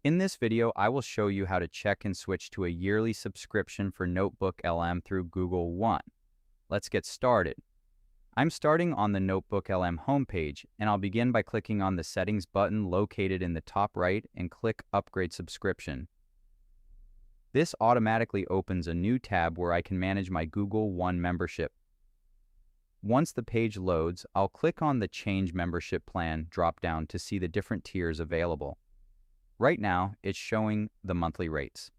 In this video, I will show you how to check and switch to a yearly subscription for NotebookLM through Google One. Let's get started. I'm starting on the NotebookLM homepage, and I'll begin by clicking on the Settings button located in the top right and click Upgrade Subscription. This automatically opens a new tab where I can manage my Google One membership. Once the page loads, I'll click on the Change Membership Plan drop-down to see the different tiers available. Right now, it's showing the monthly rates.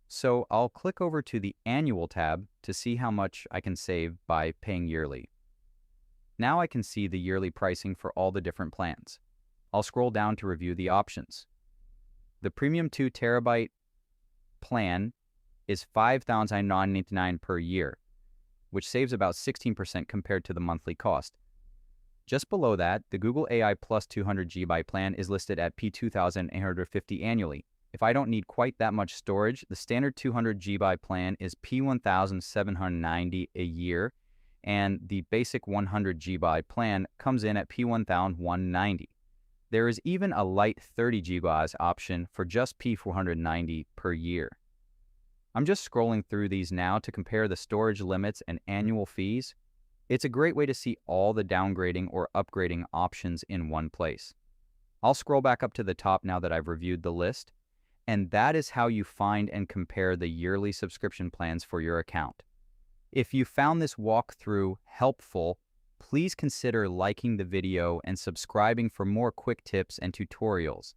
So I'll click over to the Annual tab to see how much I can save by paying yearly. Now I can see the yearly pricing for all the different plans. I'll scroll down to review the options. The Premium 2 terabyte plan is $5,999 per year, which saves about 16% compared to the monthly cost. Just below that, the Google AI Plus 200 GB plan is listed at P$2,850 annually. If I don't need quite that much storage, the standard 200 GB plan is P$1,790 a year, and the basic 100 GB plan comes in at P$1,190. There is even a light 30 GB option for just P$490 per year. I'm just scrolling through these now to compare the storage limits and annual fees. It's a great way to see all the downgrading or upgrading options in one place. I'll scroll back up to the top now that I've reviewed the list, and that is how you find and compare the yearly subscription plans for your account. If you found this walkthrough helpful, please consider liking the video and subscribing for more quick tips and tutorials.